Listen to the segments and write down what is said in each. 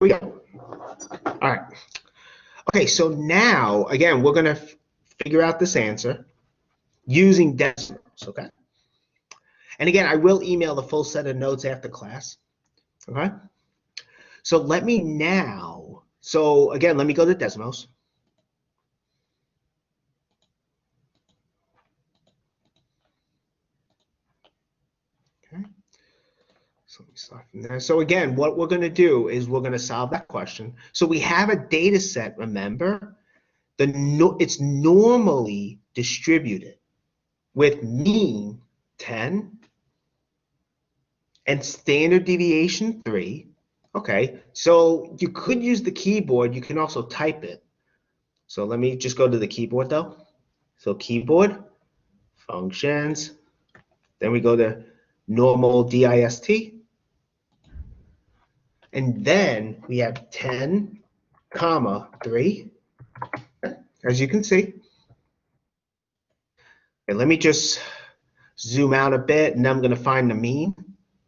we go. All right. Okay, so now, again, we're going to figure out this answer using decimals, okay? And again, I will email the full set of notes after class, okay? So let me now, so again, let me go to decimals. Okay. So let me start from there. So again, what we're going to do is we're going to solve that question. So we have a data set, remember? It's normally distributed with mean 10 and standard deviation 3. Okay, so you could use the keyboard. You can also type it. So let me just go to the keyboard though. So keyboard, functions, then we go to normal dist, and then we have 10, comma 3, as you can see. And let me just zoom out a bit, and I'm going to find the mean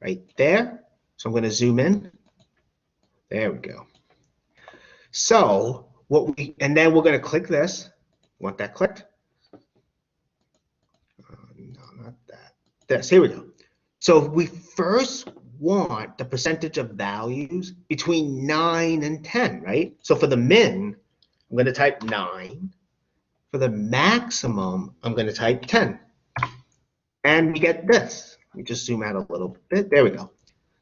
right there. So I'm going to zoom in. There we go. So and then we're going to click this. Want that clicked? No, not that. This. Here we go. So we first want the percentage of values between 9 and 10, right? So for the min, I'm going to type 9. For the maximum, I'm going to type 10. And we get this. Let me just zoom out a little bit. There we go.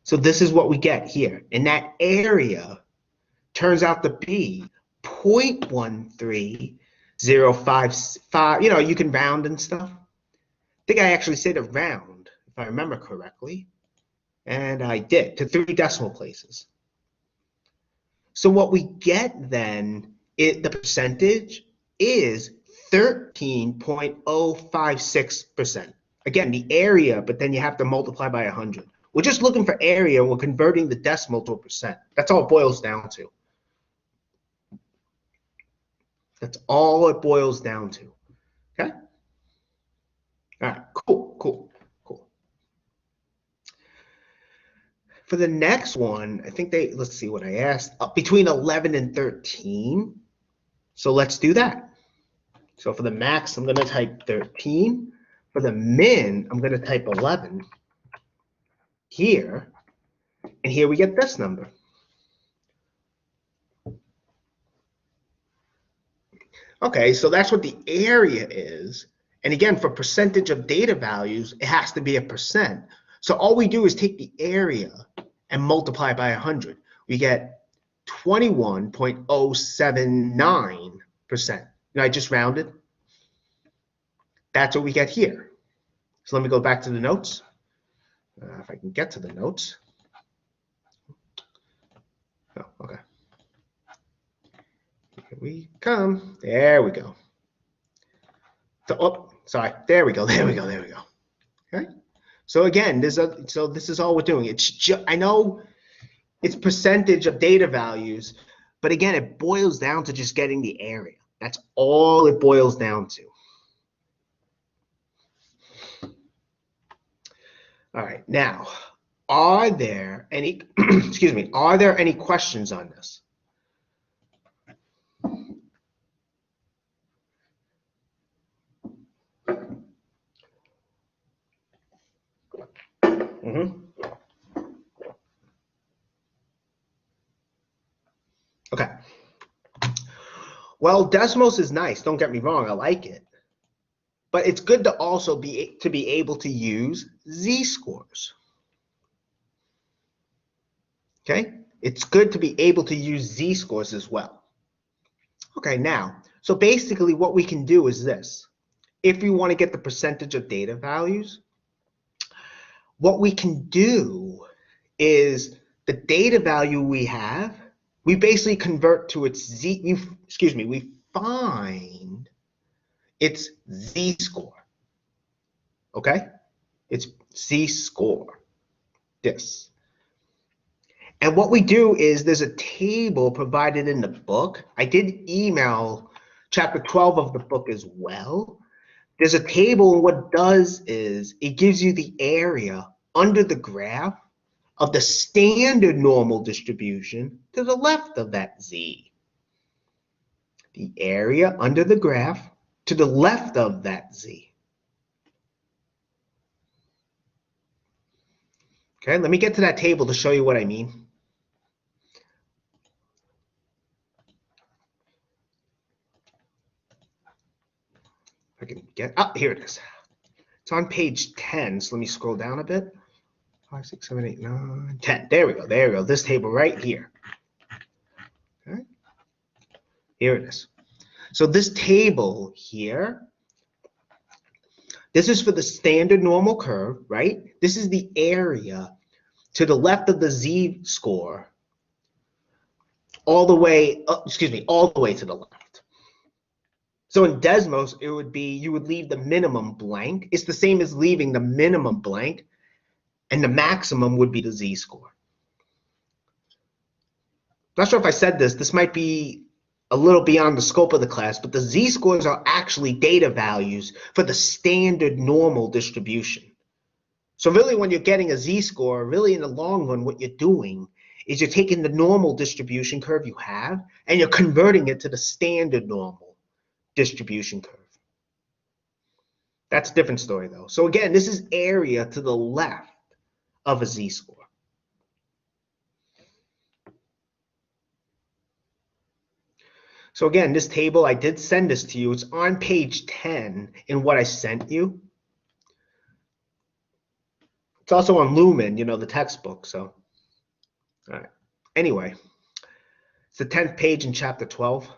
So this is what we get here. And that area turns out to be 0.13055. You know, you can round and stuff. I think I actually said a round, if I remember correctly. And I did, to 3 decimal places. So what we get then, the percentage is 13.056%. Again, the area, but then you have to multiply by 100. We're just looking for area. We're converting the decimal to a percent. That's all it boils down to. That's all it boils down to. Okay? All right, cool. For the next one, I think let's see what I asked, between 11 and 13. So let's do that. So for the max, I'm going to type 13. For the min, I'm going to type 11 here. And here we get this number. Okay, so that's what the area is. And again, for percentage of data values, it has to be a percent. So all we do is take the area and multiply by 100. We get 21.079%. And I just rounded. That's what we get here. So let me go back to the notes. If I can get to the notes. Oh, okay. Here we come. There we go. So, oh, sorry. There we go. Okay. So again, this is all we're doing. It's I know it's percentage of data values, but again, it boils down to just getting the area. That's all it boils down to. All right. Now, are there any excuse me, are there any questions on this? Okay. Well, decimals is nice. Don't get me wrong. I like it. But it's good to also be able to use z-scores. Okay? It's good to be able to use z-scores as well. Okay, now, so basically what we can do is this. If you want to get the percentage of data values, what we can do is the data value we have, we basically convert to its we find its z-score. Okay? It's z-score. This. And what we do is there's a table provided in the book. I did email chapter 12 of the book as well. There's a table, and what it does is it gives you the area under the graph of the standard normal distribution to the left of that z. The area under the graph to the left of that z. Okay, let me get to that table to show you what I mean. I can get, here it is. It's on page 10, so let me scroll down a bit. 5, 6, 7, 8, 9, 10. There we go, there we go. This table right here. Okay, here it is. So this table here, this is for the standard normal curve, right? This is the area to the left of the z-score all the way, all the way to the left. So in Desmos, it would be, you would leave the minimum blank. It's the same as leaving the minimum blank, and the maximum would be the z-score. Not sure if I said this. This might be a little beyond the scope of the class, but the z-scores are actually data values for the standard normal distribution. So really, when you're getting a z-score, really in the long run, what you're doing is you're taking the normal distribution curve you have, and you're converting it to the standard normal distribution curve. That's a different story, though. So again, this is area to the left of a z-score. So again, this table, I did send this to you. It's on page 10 in what I sent you. It's also on Lumen, you know, the textbook. So, all right. Anyway, it's the 10th page in chapter 12.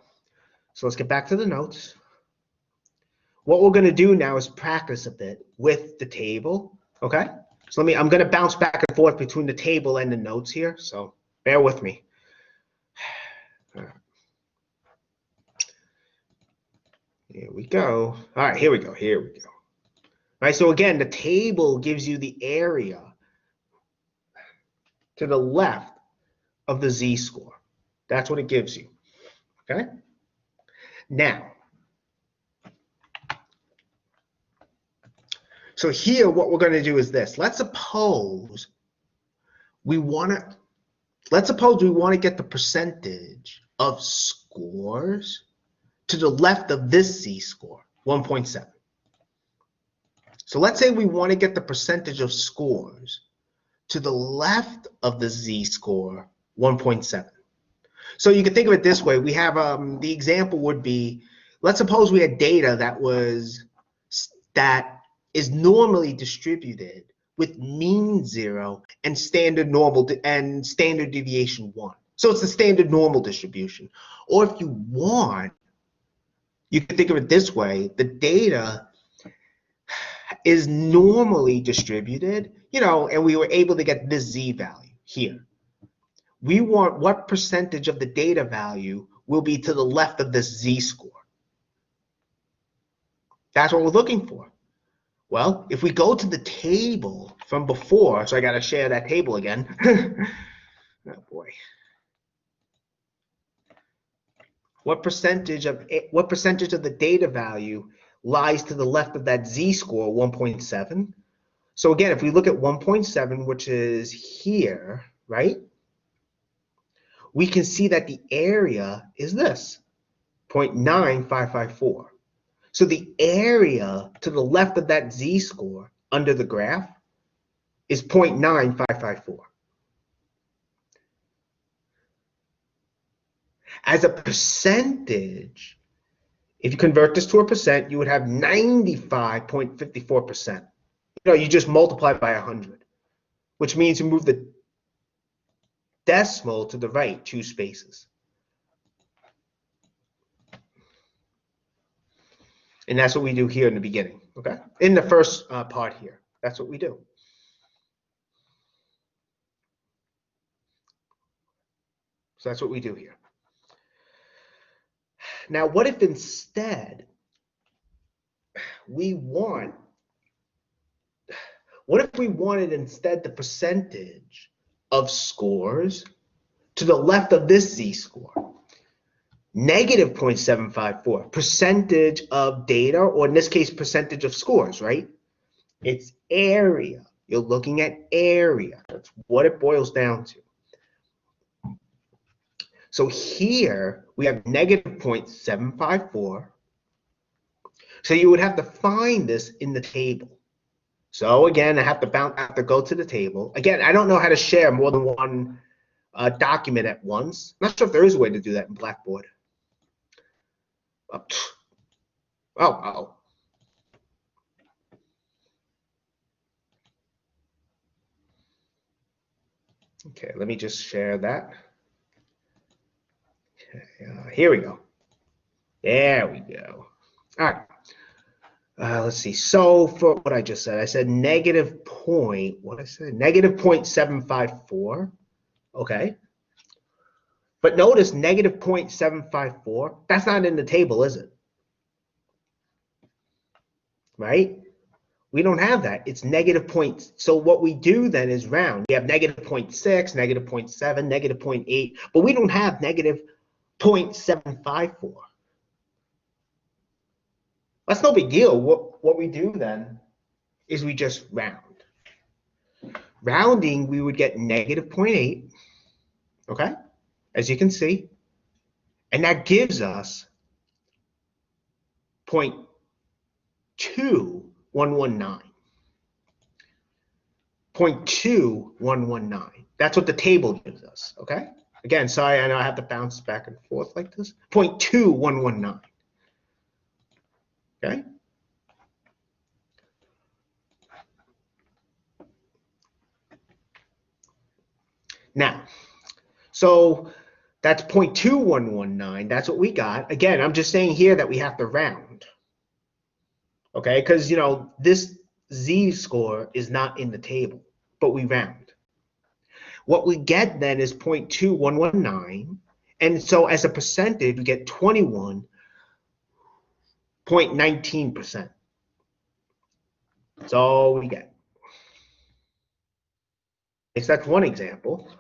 So let's get back to the notes. What we're going to do now is practice a bit with the table. Okay. So I'm going to bounce back and forth between the table and the notes here. So bear with me. All right. Here we go. All right, here we go. Here we go. All right, so again, the table gives you the area to the left of the z-score. That's what it gives you. Okay? Now, so here what we're going to do is this. Let's suppose we want to get the percentage of scores to the left of this z-score, 1.7. So let's say we want to get the percentage of scores to the left of the z-score, 1.7. So you can think of it this way. We have the example would be, let's suppose we had data that is normally distributed with mean 0 and standard normal and standard deviation 1. So it's the standard normal distribution. Or if you want, you can think of it this way: the data is normally distributed, you know, and we were able to get this z value here. We want what percentage of the data value will be to the left of this z-score. That's what we're looking for. Well, if we go to the table from before, so I got to share that table again. Oh boy. What percentage of the data value lies to the left of that z-score, 1.7? So again, if we look at 1.7, which is here, right? We can see that the area is this, 0.9554. So the area to the left of that z-score under the graph is 0.9554. As a percentage, if you convert this to a percent, you would have 95.54%. You know, you just multiply by 100, which means you move the decimal to the right 2 spaces. And that's what we do here in the beginning, okay? In the first part here, that's what we do. So that's what we do here. Now, what if instead we wanted instead the percentage of scores to the left of this z-score? Negative 0.754, percentage of data, or in this case, percentage of scores, right? It's area. You're looking at area. That's what it boils down to. So here we have negative 0.754. So you would have to find this in the table. So again, I have to go to the table. Again, I don't know how to share more than one document at once. I'm not sure if there is a way to do that in Blackboard. Oh. Okay, let me just share that. Okay, here we go. There we go. All right. Let's see. So for what I just said, I said negative 0.754. Okay. But notice negative 0.754, that's not in the table, is it? Right? We don't have that. It's negative point. So what we do then is round. We have negative 0.6, negative 0.7, negative 0.8, but we don't have negative 0.754. That's no big deal. What we do then is we just round. Rounding, we would get negative 0.8, okay, as you can see, and that gives us 0.2119. 0.2119. That's what the table gives us, okay? Again, sorry, I know I have to bounce back and forth like this. 0.2119, okay? Now, so that's 0.2119. That's what we got. Again, I'm just saying here that we have to round, okay? Because, you know, this z-score is not in the table, but we round. What we get then is 0.2119, and so as a percentage, we get 21.19%. That's all we get. So that's one example.